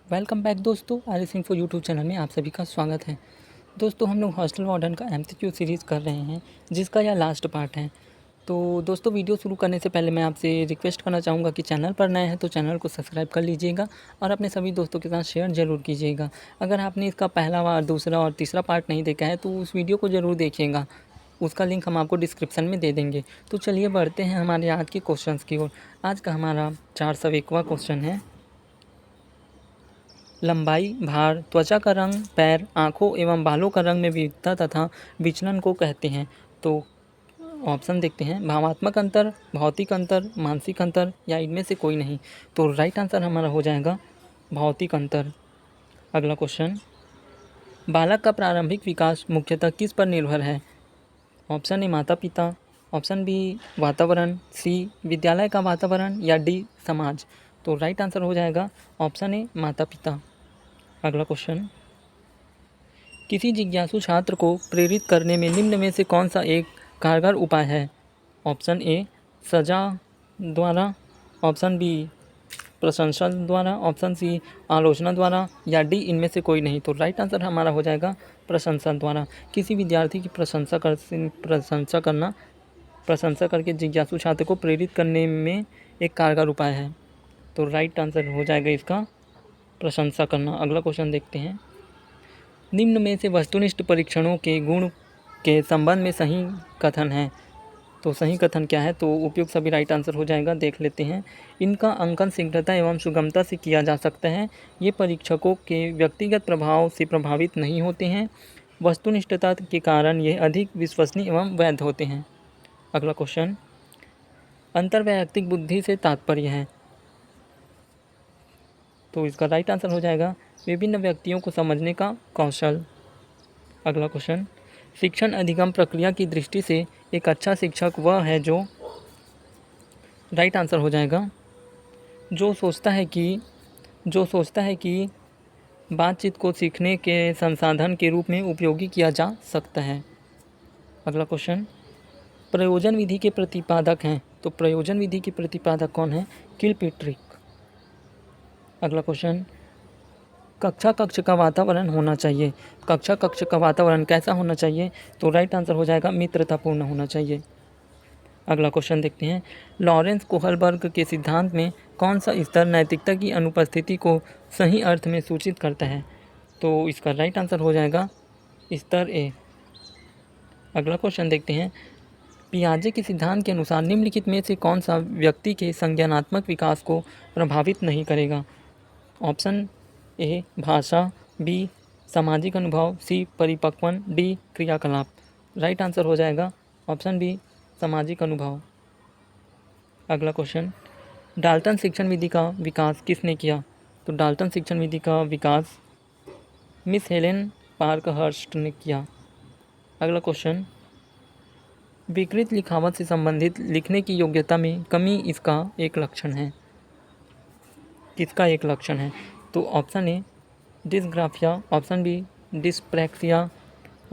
Welcome back दोस्तों, R Singh for YouTube channel में आप सभी का स्वागत है। दोस्तों, हम लोग हॉस्टल वार्डन का एमसीक्यू सीरीज़ कर रहे हैं, जिसका यह लास्ट पार्ट है। तो दोस्तों, वीडियो शुरू करने से पहले मैं आपसे रिक्वेस्ट करना चाहूँगा कि चैनल पर नए हैं तो चैनल को सब्सक्राइब कर लीजिएगा और अपने सभी दोस्तों के साथ शेयर ज़रूर कीजिएगा। अगर आपने इसका पहला व दूसरा और तीसरा पार्ट नहीं देखा है तो उस वीडियो को ज़रूर देखिएगा, उसका लिंक हम आपको डिस्क्रिप्शन में दे देंगे। तो चलिए बढ़ते हैं हमारे आज के क्वेश्चंस की ओर। आज का हमारा 401वां क्वेश्चन है, लंबाई, भार, त्वचा का रंग, पैर, आँखों एवं बालों का रंग में विविधता तथा विचलन को कहते हैं। तो ऑप्शन देखते हैं, भावात्मक अंतर, भौतिक अंतर, मानसिक अंतर या इनमें से कोई नहीं। तो राइट आंसर हमारा हो जाएगा भौतिक अंतर। अगला क्वेश्चन, बालक का प्रारंभिक विकास मुख्यतः किस पर निर्भर है? ऑप्शन ए माता पिता, ऑप्शन बी वातावरण, सी विद्यालय का वातावरण या डी समाज। तो राइट आंसर हो जाएगा ऑप्शन ए माता पिता। अगला क्वेश्चन, किसी जिज्ञासु छात्र को प्रेरित करने में निम्न में से कौन सा एक कारगर उपाय है? ऑप्शन ए सजा द्वारा, ऑप्शन बी प्रशंसा द्वारा, ऑप्शन सी आलोचना द्वारा या डी इनमें से कोई नहीं। तो राइट आंसर हमारा हो जाएगा प्रशंसा द्वारा। किसी विद्यार्थी की प्रशंसा करके जिज्ञासु छात्र को प्रेरित करने में एक कारगर उपाय है। तो राइट आंसर हो जाएगा इसका प्रशंसा करना। अगला क्वेश्चन देखते हैं, निम्न में से वस्तुनिष्ठ परीक्षणों के गुण के संबंध में सही कथन है। तो सही कथन क्या है? तो उपयुक्त सभी राइट आंसर हो जाएगा। देख लेते हैं, इनका अंकन शीघ्रता एवं सुगमता से किया जा सकता है। ये परीक्षकों के व्यक्तिगत प्रभाव से प्रभावित नहीं होते हैं। वस्तुनिष्ठता के कारण ये अधिक विश्वसनीय एवं वैध होते हैं। अगला क्वेश्चन, अंतर्वैयक्तिक बुद्धि से तात्पर्य है। तो इसका राइट आंसर हो जाएगा विभिन्न व्यक्तियों को समझने का कौशल। अगला क्वेश्चन, शिक्षण अधिगम प्रक्रिया की दृष्टि से एक अच्छा शिक्षक वह है जो, राइट आंसर हो जाएगा जो सोचता है कि बातचीत को सीखने के संसाधन के रूप में उपयोगी किया जा सकता है। अगला क्वेश्चन, प्रयोजन विधि के प्रतिपादक हैं। तो प्रयोजन विधि के प्रतिपादक कौन है? किलपेट्रिक। अगला क्वेश्चन, कक्ष का वातावरण होना चाहिए। कक्ष का वातावरण कैसा होना चाहिए? तो राइट आंसर हो जाएगा मित्रतापूर्ण होना चाहिए। अगला क्वेश्चन देखते हैं, लॉरेंस कोहलबर्ग के सिद्धांत में कौन सा स्तर नैतिकता की अनुपस्थिति को सही अर्थ में सूचित करता है? तो इसका राइट आंसर हो जाएगा स्तर ए। अगला क्वेश्चन देखते हैं, पियाजे के सिद्धांत के अनुसार निम्नलिखित में से कौन सा व्यक्ति के संज्ञानात्मक विकास को प्रभावित नहीं करेगा? ऑप्शन ए भाषा, बी सामाजिक अनुभव, सी परिपक्वन, डी क्रियाकलाप। राइट आंसर हो जाएगा ऑप्शन बी सामाजिक अनुभव। अगला क्वेश्चन, डाल्टन शिक्षण विधि का विकास किसने किया? तो डाल्टन शिक्षण विधि का विकास मिस हेलेन पार्कहर्स्ट ने किया। अगला क्वेश्चन, विकृत लिखावट से संबंधित लिखने की योग्यता में कमी इसका एक लक्षण है। किसका एक लक्षण है? तो option A dysgraphia, option B dyspraxia,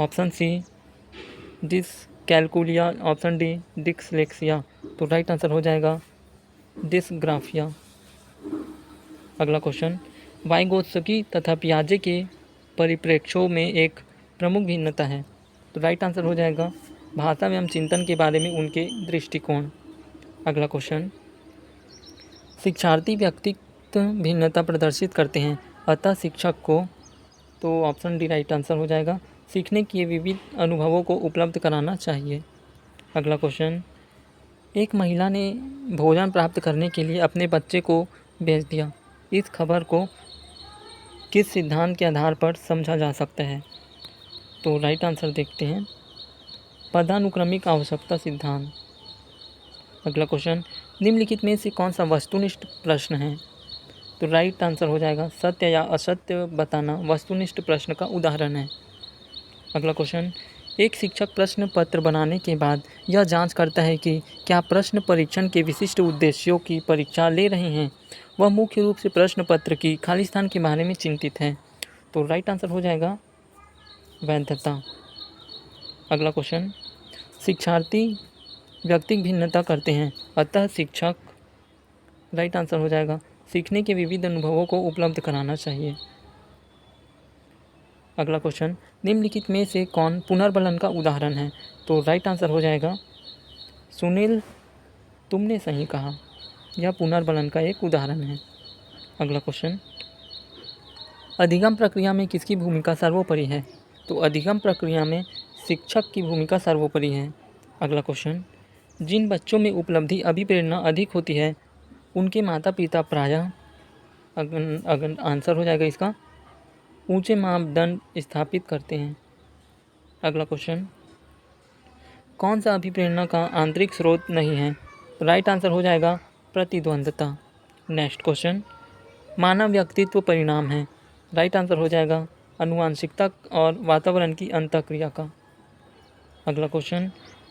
option C dyscalculia, option D dyslexia. तो राइट आंसर हो जाएगा डिसग्राफिया। अगला क्वेश्चन, वाइगोत्स्की तथा पियाजे के परिप्रेक्ष्यों में एक प्रमुख भिन्नता है। तो राइट आंसर हो जाएगा भाषा एवं चिंतन के बारे में उनके दृष्टिकोण। अगला क्वेश्चन, शिक्षार्थी व्यक्तित्व भिन्नता प्रदर्शित करते हैं, अतः शिक्षक को, तो ऑप्शन डी राइट आंसर हो जाएगा सीखने के विविध अनुभवों को उपलब्ध कराना चाहिए। अगला क्वेश्चन, एक महिला ने भोजन प्राप्त करने के लिए अपने बच्चे को भेज दिया। इस खबर को किस सिद्धांत के आधार पर समझा जा सकता है? तो राइट आंसर देखते हैं, पदानुक्रमिक आवश्यकता सिद्धांत। अगला क्वेश्चन, निम्नलिखित में से कौन सा वस्तुनिष्ठ प्रश्न है? तो राइट आंसर हो जाएगा सत्य या असत्य बताना वस्तुनिष्ठ प्रश्न का उदाहरण है। अगला क्वेश्चन, एक शिक्षक प्रश्न पत्र बनाने के बाद यह जांच करता है कि क्या प्रश्न परीक्षण के विशिष्ट उद्देश्यों की परीक्षा ले रहे हैं। वह मुख्य रूप से प्रश्न पत्र की खाली स्थान के बारे में चिंतित है। तो राइट आंसर हो जाएगा वैधता। अगला क्वेश्चन, शिक्षार्थी व्यक्तिगत भिन्नता करते हैं, अतः शिक्षक, राइट आंसर हो जाएगा सीखने के विविध अनुभवों को उपलब्ध कराना चाहिए। अगला क्वेश्चन, निम्नलिखित में से कौन पुनर्बलन का उदाहरण है? तो राइट आंसर हो जाएगा सुनील, तुमने सही कहा, यह पुनर्बलन का एक उदाहरण है। अगला क्वेश्चन, अधिगम प्रक्रिया में किसकी भूमिका सर्वोपरि है? तो अधिगम प्रक्रिया में शिक्षक की भूमिका सर्वोपरि है। अगला क्वेश्चन, जिन बच्चों में उपलब्धि अभिप्रेरणा अधिक होती है उनके माता पिता प्रायः, अगर आंसर हो जाएगा इसका, ऊंचे मापदंड स्थापित करते हैं। अगला क्वेश्चन, कौन सा अभिप्रेरणा का आंतरिक स्रोत नहीं है? राइट आंसर हो जाएगा प्रतिद्वंद्वता। नेक्स्ट क्वेश्चन, मानव व्यक्तित्व परिणाम है। राइट आंसर हो जाएगा आनुवंशिकता और वातावरण की अंतःक्रिया का। अगला क्वेश्चन,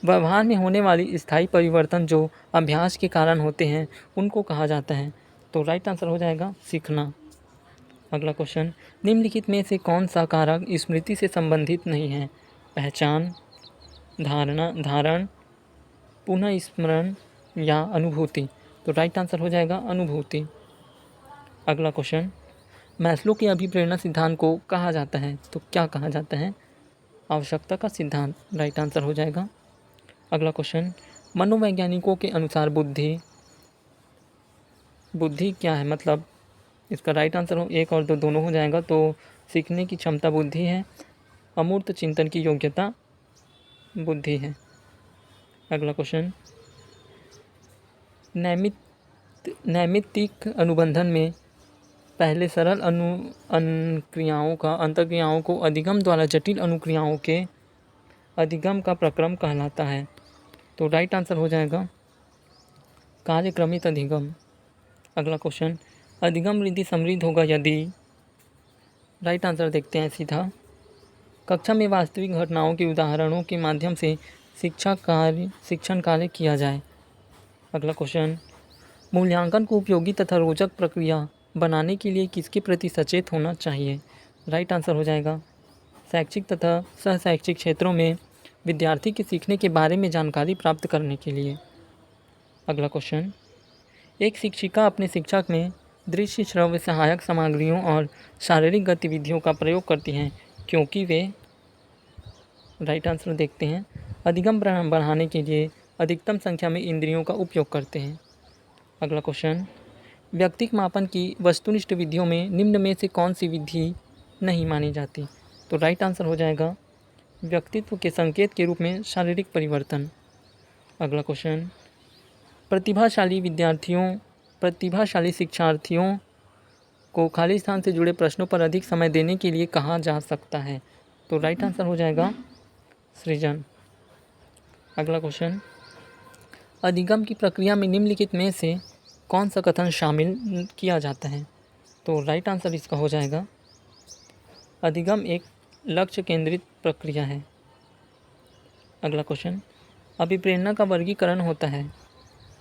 व्यवहार में होने वाली स्थायी परिवर्तन जो अभ्यास के कारण होते हैं उनको कहा जाता है? तो राइट आंसर हो जाएगा सीखना। अगला क्वेश्चन, निम्नलिखित में से कौन सा कारक स्मृति से संबंधित नहीं है? पहचान, धारण, पुनः स्मरण या अनुभूति? तो राइट आंसर हो जाएगा अनुभूति। अगला क्वेश्चन, मैस्लो के अभिप्रेरणा सिद्धांत को कहा जाता है? तो क्या कहा जाता है? आवश्यकता का सिद्धांत। राइट आंसर हो जाएगा। अगला क्वेश्चन, मनोवैज्ञानिकों के अनुसार बुद्धि क्या है? मतलब इसका राइट आंसर हो 1 और 2 दोनों हो जाएगा। तो सीखने की क्षमता बुद्धि है, अमूर्त चिंतन की योग्यता बुद्धि है। अगला क्वेश्चन, नैमित्तिक अनुबंधन में पहले सरल अंतःक्रियाओं को अधिगम द्वारा जटिल अनुक्रियाओं के अधिगम का प्रक्रम कहलाता है। तो राइट आंसर हो जाएगा कार्यक्रमित अधिगम। अगला क्वेश्चन, अधिगम रिद्धि समृद्ध होगा यदि, राइट आंसर देखते हैं सीधा, कक्षा में वास्तविक घटनाओं के उदाहरणों के माध्यम से शिक्षण कार्य किया जाए। अगला क्वेश्चन, मूल्यांकन को उपयोगी तथा रोचक प्रक्रिया बनाने के लिए किसके प्रति सचेत होना चाहिए? राइट आंसर हो जाएगा शैक्षिक तथा सह शैक्षिक क्षेत्रों में विद्यार्थी के सीखने के बारे में जानकारी प्राप्त करने के लिए। अगला क्वेश्चन, एक शिक्षिका अपने शिक्षक में दृश्य श्रव्य सहायक सामग्रियों और शारीरिक गतिविधियों का प्रयोग करती हैं क्योंकि वे, राइट आंसर देखते हैं, अधिगम बढ़ाने के लिए अधिकतम संख्या में इंद्रियों का उपयोग करते हैं। अगला क्वेश्चन, व्यक्तिक मापन की वस्तुनिष्ठ विधियों में निम्न में से कौन सी विधि नहीं मानी जाती? तो राइट आंसर हो जाएगा व्यक्तित्व के संकेत के रूप में शारीरिक परिवर्तन। अगला क्वेश्चन, प्रतिभाशाली शिक्षार्थियों को खाली स्थान से जुड़े प्रश्नों पर अधिक समय देने के लिए कहा जा सकता है? तो राइट आंसर हो जाएगा सृजन। अगला क्वेश्चन, अधिगम की प्रक्रिया में निम्नलिखित में से कौन सा कथन शामिल किया जाता है? तो राइट आंसर इसका हो जाएगा अधिगम एक लक्ष्य केंद्रित प्रक्रिया है। अगला क्वेश्चन, अभिप्रेरणा का वर्गीकरण होता है?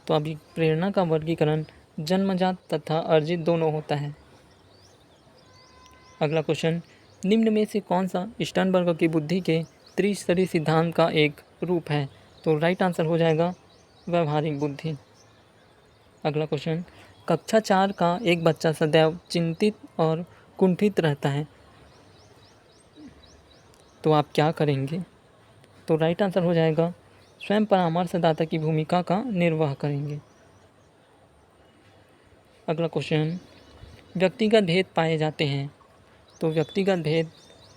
तो अभिप्रेरणा का वर्गीकरण जन्मजात तथा अर्जित दोनों होता है। अगला क्वेश्चन, निम्न में से कौन सा स्टर्नबर्ग की बुद्धि के त्रिस्तरीय सिद्धांत का एक रूप है? तो राइट आंसर हो जाएगा व्यवहारिक बुद्धि। अगला क्वेश्चन, कक्षा 4 का एक बच्चा सदैव चिंतित और कुंठित रहता है, तो आप क्या करेंगे? तो राइट आंसर हो जाएगा स्वयं परामर्शदाता की भूमिका का निर्वाह करेंगे। अगला क्वेश्चन, व्यक्तिगत भेद पाए जाते हैं? तो व्यक्तिगत भेद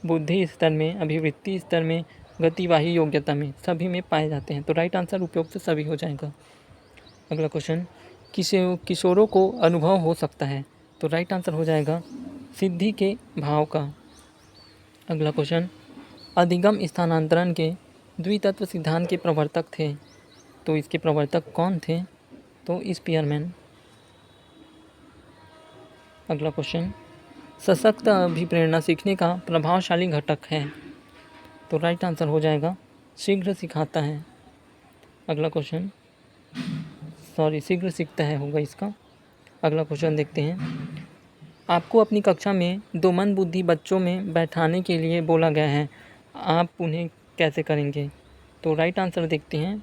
बुद्धि स्तर में, अभिवृत्ति स्तर में, गतिवाही योग्यता में, सभी में पाए जाते हैं। तो राइट आंसर उपयुक्त सभी हो जाएगा। अगला क्वेश्चन, किशोरों को अनुभव हो सकता है? तो राइट आंसर हो जाएगा सिद्धि के भाव का। अगला क्वेश्चन, अधिगम स्थानांतरण के द्वितत्व सिद्धांत के प्रवर्तक थे? तो इसके प्रवर्तक कौन थे? तो स्पीयरमैन। अगला क्वेश्चन, सशक्त अभिप्रेरणा सीखने का प्रभावशाली घटक है? तो राइट आंसर हो जाएगा शीघ्र सिखाता है। अगला क्वेश्चन, शीघ्र सीखता है होगा इसका। अगला क्वेश्चन देखते हैं, आपको अपनी कक्षा में 2 मंदबुद्धि बच्चों में बैठाने के लिए बोला गया है, आप उन्हें कैसे करेंगे? तो राइट आंसर देखते हैं।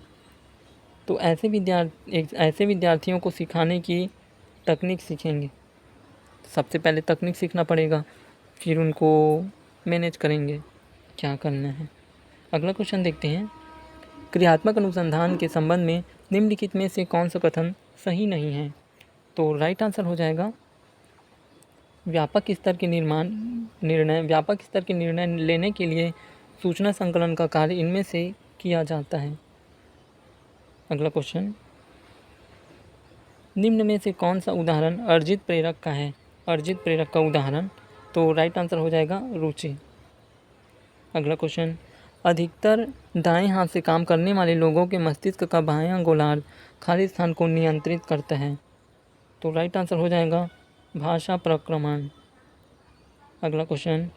तो ऐसे विद्यार्थियों को सिखाने की तकनीक सीखेंगे। सबसे पहले तकनीक सीखना पड़ेगा, फिर उनको मैनेज करेंगे क्या करना है। अगला क्वेश्चन देखते हैं, क्रियात्मक अनुसंधान के संबंध में निम्नलिखित में से कौन सा कथन सही नहीं है? तो राइट आंसर हो जाएगा व्यापक स्तर के निर्णय लेने के लिए सूचना संकलन का कार्य इनमें से किया जाता है। अगला क्वेश्चन, निम्न में से कौन सा उदाहरण अर्जित प्रेरक का है? अर्जित प्रेरक का उदाहरण, तो राइट आंसर हो जाएगा रुचि। अगला क्वेश्चन, अधिकतर दाएं हाथ से काम करने वाले लोगों के मस्तिष्क का बायां गोलार्ध खाली स्थान को नियंत्रित करता है। तो राइट आंसर हो जाएगा भाषा प्रक्रमण। अगला क्वेश्चन,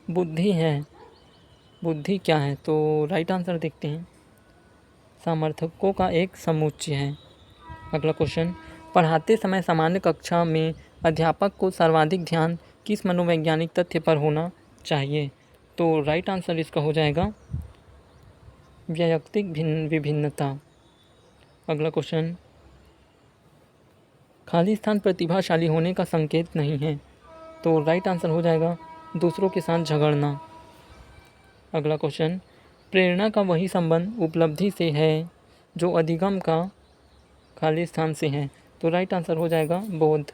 बुद्धि है, बुद्धि क्या है? तो राइट आंसर देखते हैं, सामर्थकों का एक समुच्चय है। अगला क्वेश्चन, पढ़ाते समय सामान्य कक्षा में अध्यापक को सर्वाधिक ध्यान किस मनोवैज्ञानिक तथ्य पर होना चाहिए? तो राइट आंसर इसका हो जाएगा वैयक्तिक विभिन्नता। अगला क्वेश्चन, खाली स्थान प्रतिभाशाली होने का संकेत नहीं है। तो राइट आंसर हो जाएगा दूसरों के साथ झगड़ना। अगला क्वेश्चन, प्रेरणा का वही संबंध उपलब्धि से है जो अधिगम का खाली स्थान से है। तो राइट आंसर हो जाएगा बोध।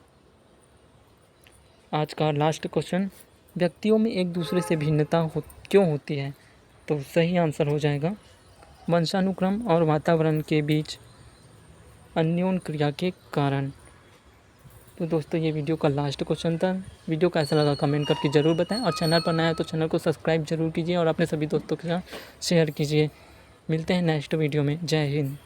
आज का लास्ट क्वेश्चन, व्यक्तियों में एक दूसरे से भिन्नता क्यों होती है? तो सही आंसर हो जाएगा वंशानुक्रम और वातावरण के बीच अन्योन क्रिया के कारण। तो दोस्तों, ये वीडियो का लास्ट क्वेश्चन था। वीडियो कैसा लगा कमेंट करके ज़रूर बताएं, और चैनल पर नया है तो चैनल को सब्सक्राइब जरूर कीजिए और अपने सभी दोस्तों के साथ शेयर कीजिए। मिलते हैं नेक्स्ट वीडियो में। जय हिंद।